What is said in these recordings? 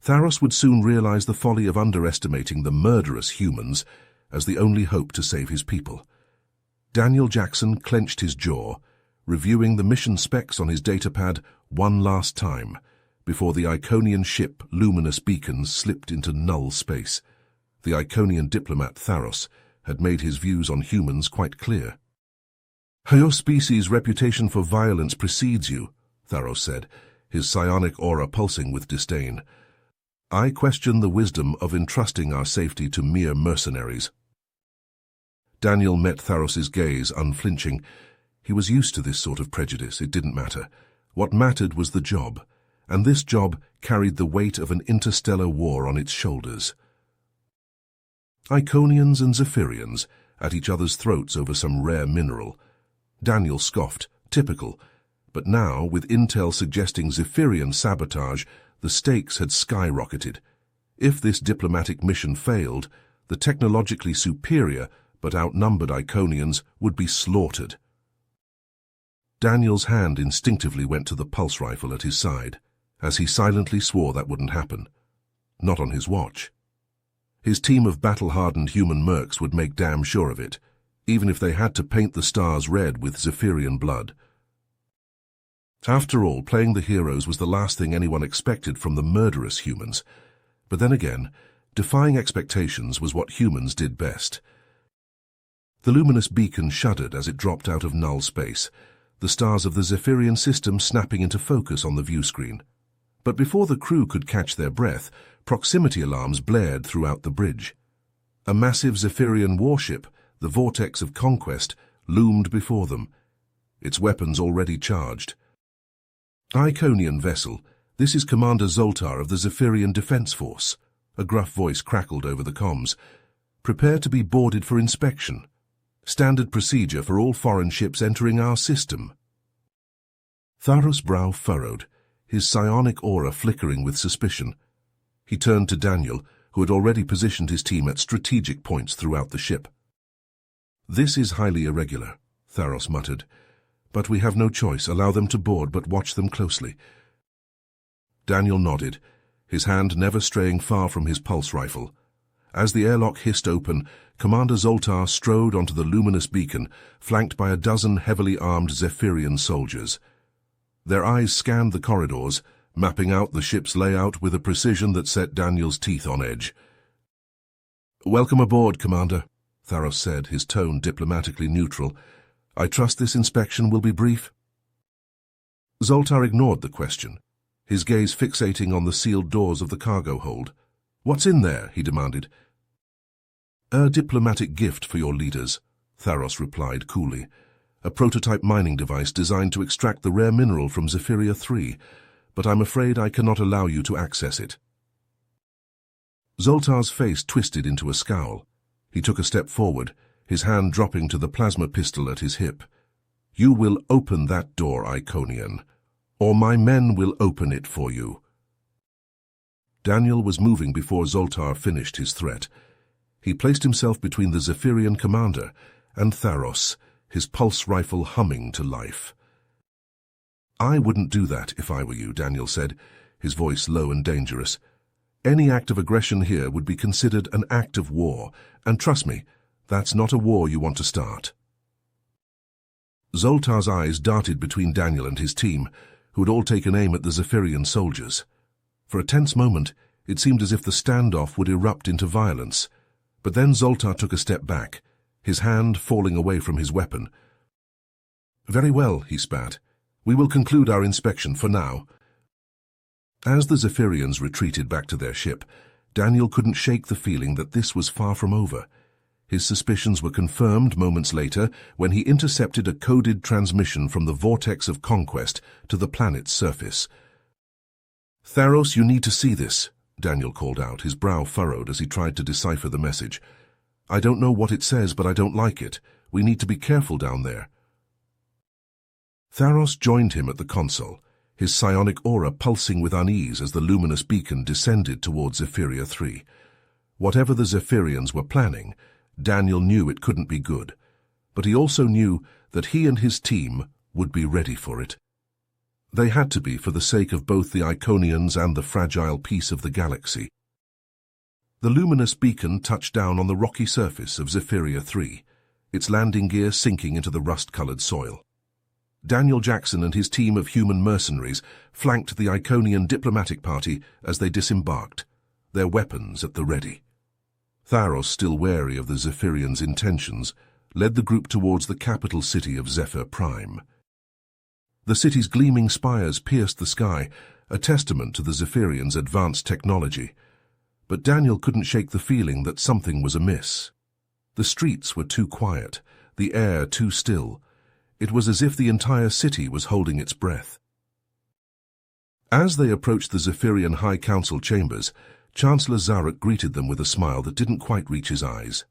Tharos would soon realize the folly of underestimating the murderous humans as the only hope to save his people. Daniel Jackson clenched his jaw, reviewing the mission specs on his datapad one last time before the Iconian ship luminous beacons slipped into null space. The Iconian diplomat Tharos had made his views on humans quite clear. "Your species' reputation for violence precedes you," Tharos said, his psionic aura pulsing with disdain. "I question the wisdom of entrusting our safety to mere mercenaries." Daniel met Tharos's gaze, unflinching. He was used to this sort of prejudice. It didn't matter. What mattered was the job, and this job carried the weight of an interstellar war on its shoulders. Iconians and Zephyrians at each other's throats over some rare mineral. Daniel scoffed, typical, but now, with intel suggesting Zephyrian sabotage, the stakes had skyrocketed. If this diplomatic mission failed, the technologically superior but outnumbered Iconians would be slaughtered. Daniel's hand instinctively went to the pulse rifle at his side, as he silently swore that wouldn't happen. Not on his watch. His team of battle-hardened human mercs would make damn sure of it, even if they had to paint the stars red with Zephyrian blood. After all, playing the heroes was the last thing anyone expected from the murderous humans. But then again, defying expectations was what humans did best. The luminous beacon shuddered as it dropped out of null space, the stars of the Zephyrian system snapping into focus on the view screen. But before the crew could catch their breath, proximity alarms blared throughout the bridge. A massive Zephyrian warship, the Vortex of Conquest, loomed before them, its weapons already charged. "Iconian vessel, this is Commander Zoltar of the Zephyrian Defense Force," a gruff voice crackled over the comms. "Prepare to be boarded for inspection. Standard procedure for all foreign ships entering our system." Tharos' brow furrowed, his psionic aura flickering with suspicion. He turned to Daniel, who had already positioned his team at strategic points throughout the ship. "This is highly irregular," Tharos muttered. "But we have no choice. Allow them to board, but watch them closely." Daniel nodded, his hand never straying far from his pulse rifle. As the airlock hissed open, Commander Zoltar strode onto the luminous beacon, flanked by a dozen heavily armed Zephyrian soldiers. Their eyes scanned the corridors, mapping out the ship's layout with a precision that set Daniel's teeth on edge. "Welcome aboard, Commander," Tharos said, his tone diplomatically neutral. "I trust this inspection will be brief." Zoltar ignored the question, his gaze fixating on the sealed doors of the cargo hold. "What's in there?" he demanded. "A diplomatic gift for your leaders," Tharos replied coolly. "A prototype mining device designed to extract the rare mineral from Zephyria 3, but I'm afraid I cannot allow you to access it." Zoltar's face twisted into a scowl. He took a step forward, his hand dropping to the plasma pistol at his hip. "You will open that door, Iconian, or my men will open it for you." Daniel was moving before Zoltar finished his threat. He placed himself between the Zephyrian commander and Tharos, his pulse rifle humming to life. "I wouldn't do that if I were you," Daniel said, his voice low and dangerous. "Any act of aggression here would be considered an act of war, and trust me, that's not a war you want to start." Zoltar's eyes darted between Daniel and his team, who had all taken aim at the Zephyrian soldiers. For a tense moment, it seemed as if the standoff would erupt into violence. But then Zoltar took a step back, his hand falling away from his weapon. "Very well," he spat. "We will conclude our inspection for now." As the Zephyrians retreated back to their ship, Daniel couldn't shake the feeling that this was far from over. His suspicions were confirmed moments later when he intercepted a coded transmission from the Vortex of Conquest to the planet's surface. "Tharos, you need to see this," Daniel called out, his brow furrowed as he tried to decipher the message. "I don't know what it says, but I don't like it. We need to be careful down there." Tharos joined him at the console, his psionic aura pulsing with unease as the luminous beacon descended towards Zephyria 3. Whatever the Zephyrians were planning, Daniel knew it couldn't be good, but he also knew that he and his team would be ready for it. They had to be for the sake of both the Iconians and the fragile peace of the galaxy. The luminous beacon touched down on the rocky surface of Zephyria 3, its landing gear sinking into the rust-colored soil. Daniel Jackson and his team of human mercenaries flanked the Iconian diplomatic party as they disembarked, their weapons at the ready. Tharos, still wary of the Zephyrians' intentions, led the group towards the capital city of Zephyr Prime. The city's gleaming spires pierced the sky, a testament to the Zephyrians' advanced technology. But Daniel couldn't shake the feeling that something was amiss. The streets were too quiet, the air too still. It was as if the entire city was holding its breath. As they approached the Zephyrian High Council chambers, Chancellor Zarok greeted them with a smile that didn't quite reach his eyes.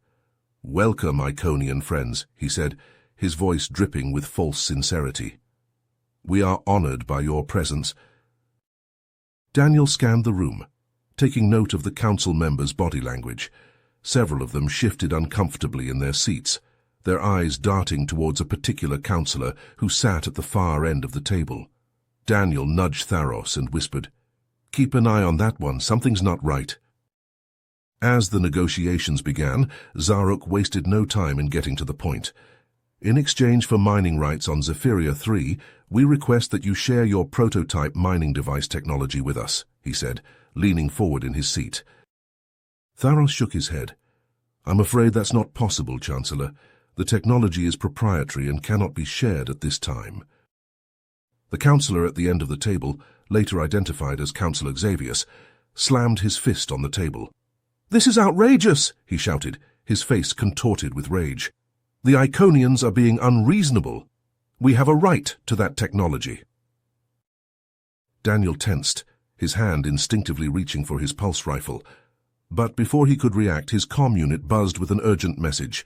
"Welcome, Iconian friends," he said, his voice dripping with false sincerity. "We are honored by your presence." Daniel scanned the room, taking note of the council members' body language. Several of them shifted uncomfortably in their seats, their eyes darting towards a particular councillor who sat at the far end of the table. Daniel nudged Tharos and whispered, "Keep an eye on that one, something's not right." As the negotiations began, Zarok wasted no time in getting to the point. "In exchange for mining rights on Zephyria 3, we request that you share your prototype mining device technology with us," he said, leaning forward in his seat. Tharos shook his head. "I'm afraid that's not possible, Chancellor. The technology is proprietary and cannot be shared at this time." The councillor at the end of the table, later identified as Councillor Xavius, slammed his fist on the table. "This is outrageous!" he shouted, his face contorted with rage. "The Iconians are being unreasonable. We have a right to that technology." Daniel tensed, his hand instinctively reaching for his pulse rifle. But before he could react, his comm unit buzzed with an urgent message.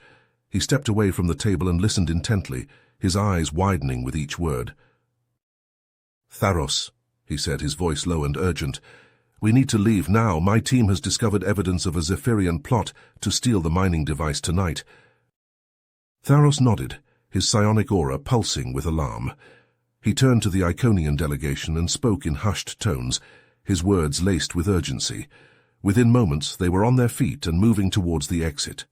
He stepped away from the table and listened intently, his eyes widening with each word. "Tharos," he said, his voice low and urgent, "we need to leave now. My team has discovered evidence of a Zephyrian plot to steal the mining device tonight." Tharos nodded, his psionic aura pulsing with alarm. He turned to the Iconian delegation and spoke in hushed tones, his words laced with urgency. Within moments, they were on their feet and moving towards the exit.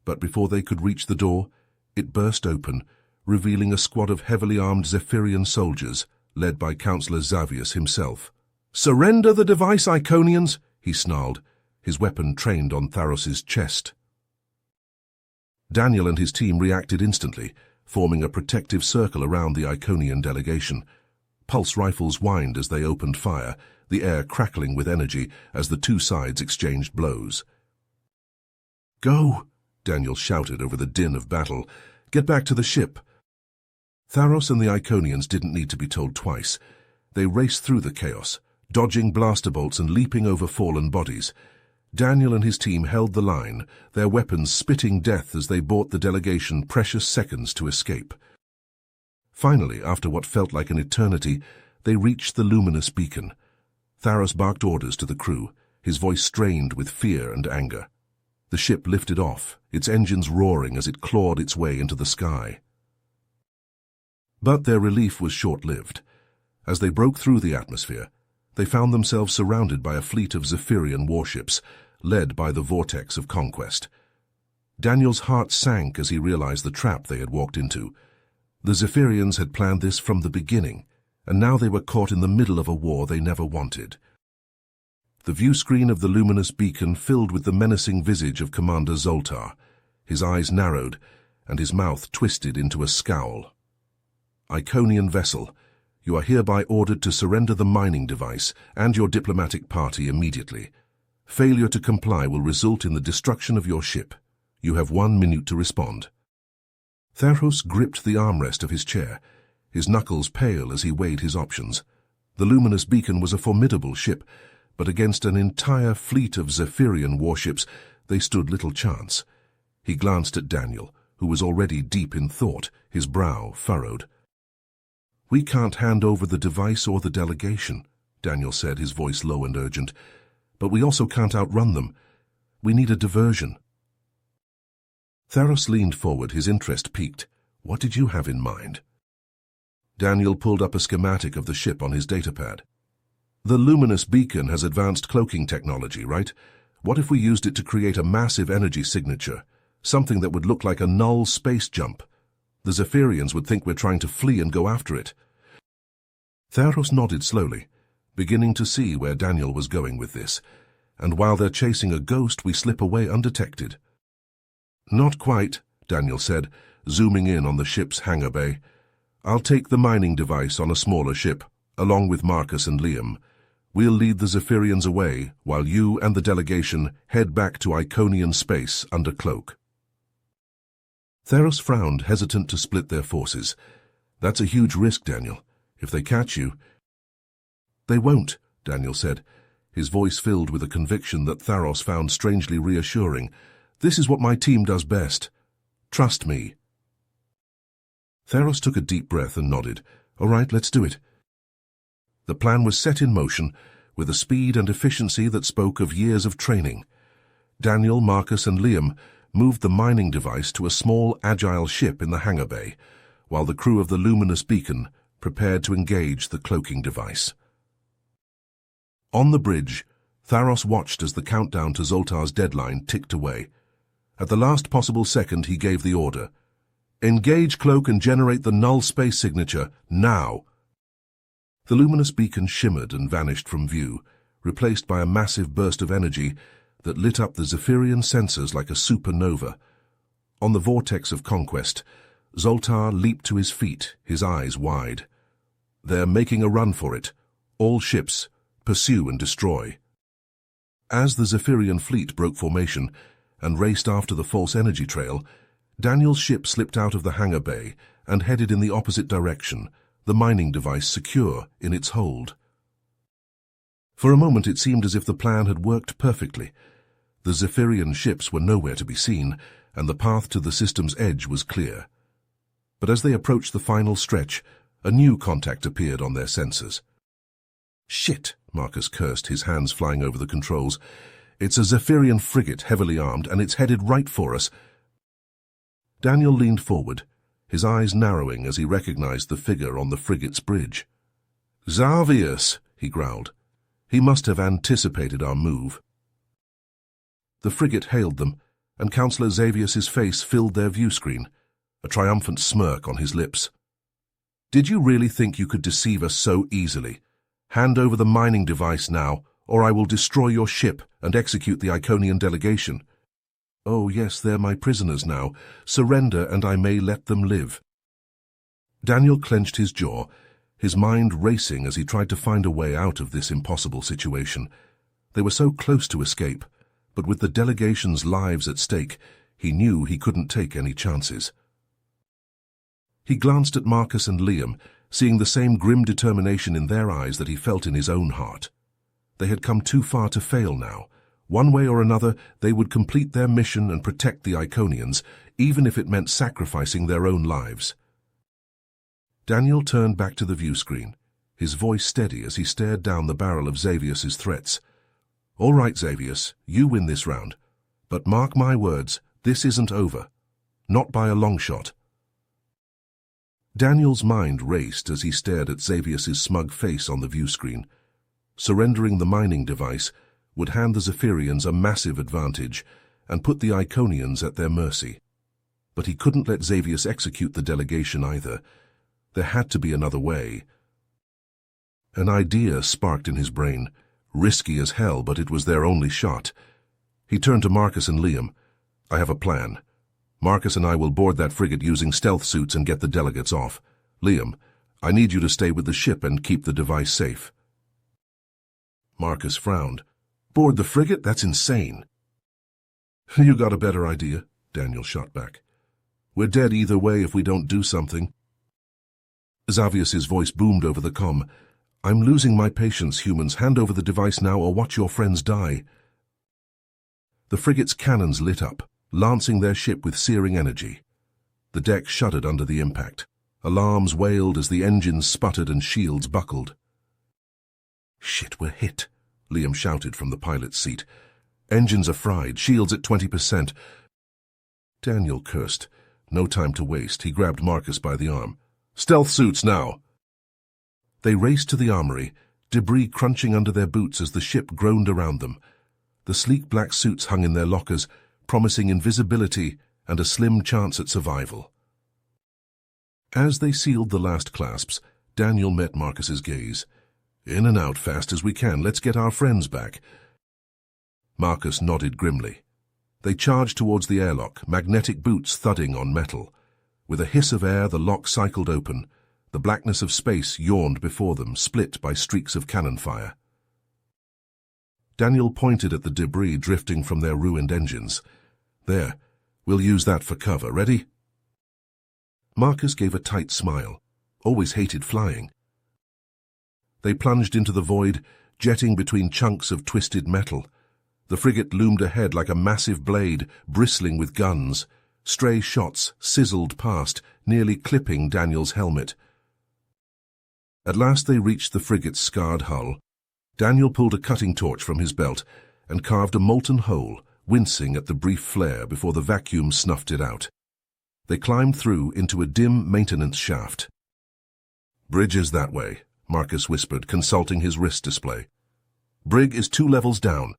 But before they could reach the door, it burst open, revealing a squad of heavily armed Zephyrian soldiers, led by Councillor Xavius himself. "Surrender the device, Iconians!" he snarled, his weapon trained on Tharos's chest. Daniel and his team reacted instantly, forming a protective circle around the Iconian delegation. Pulse rifles whined as they opened fire, the air crackling with energy as the two sides exchanged blows. "Go!" Daniel shouted over the din of battle. "Get back to the ship!" Tharos and the Iconians didn't need to be told twice. They raced through the chaos, dodging blaster bolts and leaping over fallen bodies. Daniel and his team held the line, their weapons spitting death as they bought the delegation precious seconds to escape. Finally, after what felt like an eternity, they reached the luminous beacon. Tharos barked orders to the crew, his voice strained with fear and anger. The ship lifted off, its engines roaring as it clawed its way into the sky. But their relief was short-lived. As they broke through the atmosphere, they found themselves surrounded by a fleet of Zephyrian warships, led by the Vortex of Conquest. Daniel's heart sank as he realized the trap they had walked into. The Zephyrians had planned this from the beginning, and now they were caught in the middle of a war they never wanted. The view screen of the luminous beacon filled with the menacing visage of Commander Zoltar. His eyes narrowed, and his mouth twisted into a scowl. "Iconian vessel, you are hereby ordered to surrender the mining device and your diplomatic party immediately. Failure to comply will result in the destruction of your ship. You have 1 minute to respond." Tharos gripped the armrest of his chair, his knuckles pale as he weighed his options. The luminous beacon was a formidable ship, but against an entire fleet of Zephyrian warships, they stood little chance. He glanced at Daniel, who was already deep in thought, his brow furrowed. "We can't hand over the device or the delegation," Daniel said, his voice low and urgent. "But we also can't outrun them. We need a diversion." Tharos leaned forward, his interest piqued. "What did you have in mind?" Daniel pulled up a schematic of the ship on his datapad. The luminous beacon has advanced cloaking technology, right? What if we used it to create a massive energy signature, something that would look like a null space jump? The Zephyrians would think we're trying to flee and go after it. Theros nodded slowly, beginning to see where Daniel was going with this, and while they're chasing a ghost, we slip away undetected. Not quite, Daniel said, zooming in on the ship's hangar bay. I'll take the mining device on a smaller ship, along with Marcus and Liam. We'll lead the Zephyrians away, while you and the delegation head back to Iconian space under cloak. Theros frowned, hesitant to split their forces. That's a huge risk, Daniel. If they catch you... They won't, Daniel said, his voice filled with a conviction that Theros found strangely reassuring. This is what my team does best. Trust me. Theros took a deep breath and nodded. All right, let's do it. The plan was set in motion, with a speed and efficiency that spoke of years of training. Daniel, Marcus, and Liam moved the mining device to a small, agile ship in the hangar bay, while the crew of the luminous beacon prepared to engage the cloaking device. On the bridge, Theros watched as the countdown to Zoltar's deadline ticked away. At the last possible second, he gave the order. Engage cloak and generate the null space signature, now! The luminous beacon shimmered and vanished from view, replaced by a massive burst of energy that lit up the Zephyrian sensors like a supernova. On the vortex of conquest, Zoltar leaped to his feet, his eyes wide. They're making a run for it. All ships, pursue and destroy. As the Zephyrian fleet broke formation and raced after the false energy trail, Daniel's ship slipped out of the hangar bay and headed in the opposite direction, the mining device secure in its hold. For a moment it seemed as if the plan had worked perfectly. The Zephyrian ships were nowhere to be seen, and the path to the system's edge was clear. But as they approached the final stretch, a new contact appeared on their sensors. Shit, Marcus cursed, his hands flying over the controls. It's a Zephyrian frigate, heavily armed, and it's headed right for us. Daniel leaned forward, his eyes narrowing as he recognized the figure on the frigate's bridge. Xavius, he growled. He must have anticipated our move. The frigate hailed them, and Councillor Xavius's face filled their view screen, a triumphant smirk on his lips. Did you really think you could deceive us so easily? Hand over the mining device now, or I will destroy your ship and execute the Iconian delegation. Oh yes, they're my prisoners now. Surrender and I may let them live. Daniel clenched his jaw, his mind racing as he tried to find a way out of this impossible situation. They were so close to escape, but with the delegation's lives at stake, he knew he couldn't take any chances. He glanced at Marcus and Liam, seeing the same grim determination in their eyes that he felt in his own heart. They had come too far to fail now. One way or another, they would complete their mission and protect the Iconians, even if it meant sacrificing their own lives. Daniel turned back to the view screen, his voice steady as he stared down the barrel of Xavius's threats. All right, Xavius, you win this round. But mark my words, this isn't over. Not by a long shot. Daniel's mind raced as he stared at Xavius's smug face on the view screen. Surrendering the mining device would hand the Zephyrians a massive advantage and put the Iconians at their mercy. But he couldn't let Xavius execute the delegation either. There had to be another way. An idea sparked in his brain, risky as hell, but it was their only shot. He turned to Marcus and Liam. I have a plan. Marcus and I will board that frigate using stealth suits and get the delegates off. Liam, I need you to stay with the ship and keep the device safe. Marcus frowned. Board the frigate? That's insane. You got a better idea, Daniel shot back. We're dead either way if we don't do something. Xavius's voice boomed over the comm. I'm losing my patience, humans. Hand over the device now or watch your friends die. The frigate's cannons lit up, lancing their ship with searing energy. The deck shuddered under the impact. Alarms wailed as the engines sputtered and shields buckled. Shit, we're hit, Liam shouted from the pilot's seat. Engines are fried, shields at 20%. Daniel cursed. No time to waste. He grabbed Marcus by the arm. Stealth suits now. They raced to the armory, debris crunching under their boots as the ship groaned around them. The sleek black suits hung in their lockers, promising invisibility and a slim chance at survival. As they sealed the last clasps, Daniel met Marcus's gaze. "In and out fast as we can, let's get our friends back." Marcus nodded grimly. They charged towards the airlock, magnetic boots thudding on metal. With a hiss of air, the lock cycled open. The blackness of space yawned before them, split by streaks of cannon fire. Daniel pointed at the debris drifting from their ruined engines. "There, we'll use that for cover. Ready?" Marcus gave a tight smile. Always hated flying. They plunged into the void, jetting between chunks of twisted metal. The frigate loomed ahead like a massive blade, bristling with guns. Stray shots sizzled past, nearly clipping Daniel's helmet. At last they reached the frigate's scarred hull. Daniel pulled a cutting torch from his belt and carved a molten hole, wincing at the brief flare before the vacuum snuffed it out. They climbed through into a dim maintenance shaft. "Bridge is that way," Marcus whispered, consulting his wrist display. "Brig is 2 levels down."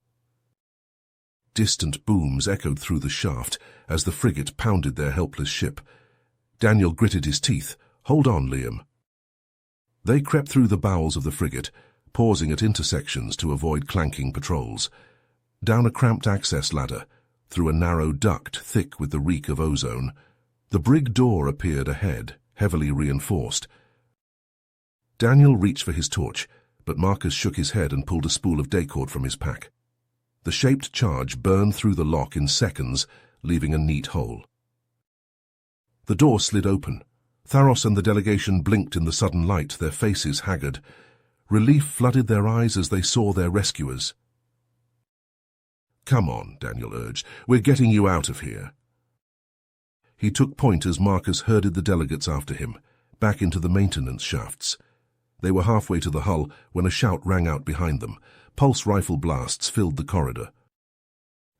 Distant booms echoed through the shaft as the frigate pounded their helpless ship. Daniel gritted his teeth. "Hold on, Liam." They crept through the bowels of the frigate, pausing at intersections to avoid clanking patrols. Down a cramped access ladder, through a narrow duct thick with the reek of ozone. The brig door appeared ahead, heavily reinforced. Daniel reached for his torch, but Marcus shook his head and pulled a spool of daycord from his pack. The shaped charge burned through the lock in seconds, leaving a neat hole. The door slid open. Tharos and the delegation blinked in the sudden light, their faces haggard. Relief flooded their eyes as they saw their rescuers. "Come on," Daniel urged. "We're getting you out of here." He took point as Marcus herded the delegates after him, back into the maintenance shafts. They were halfway to the hull when a shout rang out behind them. Pulse rifle blasts filled the corridor.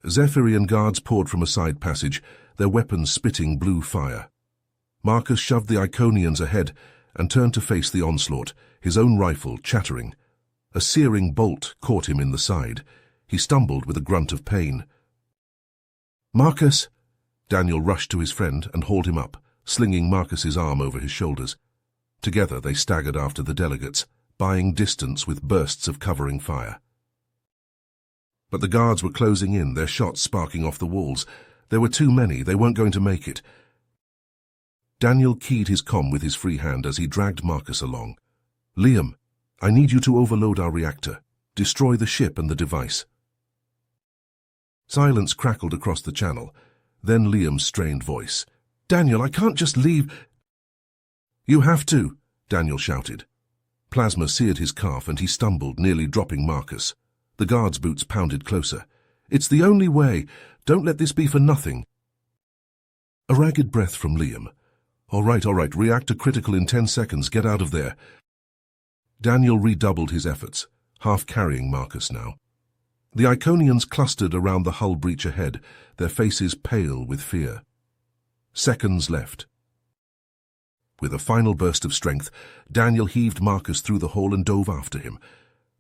Zephyrian guards poured from a side passage, their weapons spitting blue fire. Marcus shoved the Iconians ahead and turned to face the onslaught, his own rifle chattering. A searing bolt caught him in the side. He stumbled with a grunt of pain. "Marcus!" Daniel rushed to his friend and hauled him up, slinging Marcus's arm over his shoulders. Together they staggered after the delegates, buying distance with bursts of covering fire. But the guards were closing in, their shots sparking off the walls. There were too many, they weren't going to make it. Daniel keyed his comm with his free hand as he dragged Marcus along. "Liam, I need you to overload our reactor. Destroy the ship and the device." Silence crackled across the channel, then Liam's strained voice. "Daniel, I can't just leave." "You have to," Daniel shouted. Plasma seared his calf and he stumbled, nearly dropping Marcus. The guard's boots pounded closer. "It's the only way. Don't let this be for nothing." A ragged breath from Liam. All right, reactor critical in 10 seconds, get out of there." Daniel redoubled his efforts, half carrying Marcus now. The Iconians clustered around the hull breach ahead, their faces pale with fear. Seconds left. With a final burst of strength, Daniel heaved Marcus through the hole and dove after him.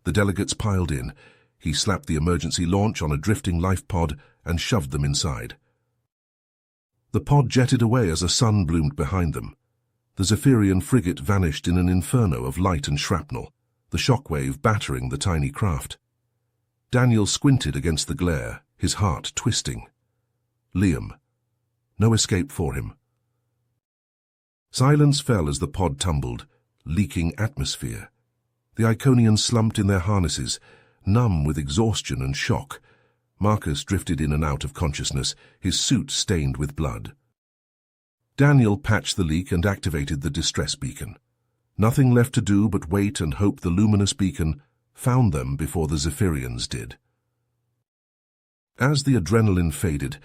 The delegates piled in. He slapped the emergency launch on a drifting life pod and shoved them inside. The pod jetted away as a sun bloomed behind them. The Zephyrian frigate vanished in an inferno of light and shrapnel, the shockwave battering the tiny craft. Daniel squinted against the glare, his heart twisting. Liam. No escape for him. Silence fell as the pod tumbled, leaking atmosphere. The Iconians slumped in their harnesses, numb with exhaustion and shock. Marcus drifted in and out of consciousness, his suit stained with blood. Daniel patched the leak and activated the distress beacon. Nothing left to do but wait and hope the luminous beacon found them before the Zephyrians did. As the adrenaline faded,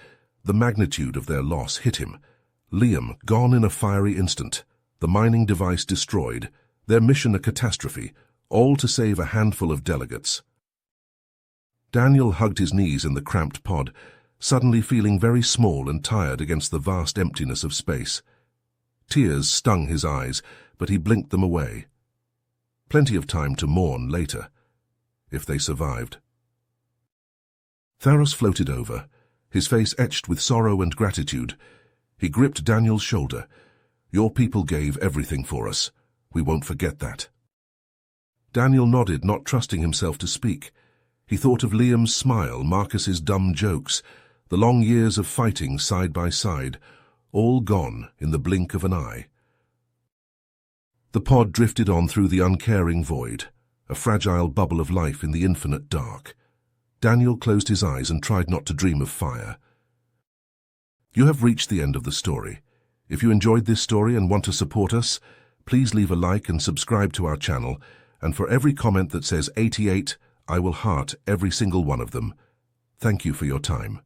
the magnitude of their loss hit him. Liam gone in a fiery instant, the mining device destroyed, their mission a catastrophe, all to save a handful of delegates. Daniel hugged his knees in the cramped pod, suddenly feeling very small and tired against the vast emptiness of space. Tears stung his eyes, but he blinked them away. Plenty of time to mourn later, if they survived. Tharos floated over, his face etched with sorrow and gratitude. He gripped Daniel's shoulder. "Your people gave everything for us. We won't forget that." Daniel nodded, not trusting himself to speak. He thought of Liam's smile, Marcus's dumb jokes, the long years of fighting side by side, all gone in the blink of an eye. The pod drifted on through the uncaring void, a fragile bubble of life in the infinite dark. Daniel closed his eyes and tried not to dream of fire. You have reached the end of the story. If you enjoyed this story and want to support us, please leave a like and subscribe to our channel, and for every comment that says 88, I will heart every single one of them. Thank you for your time.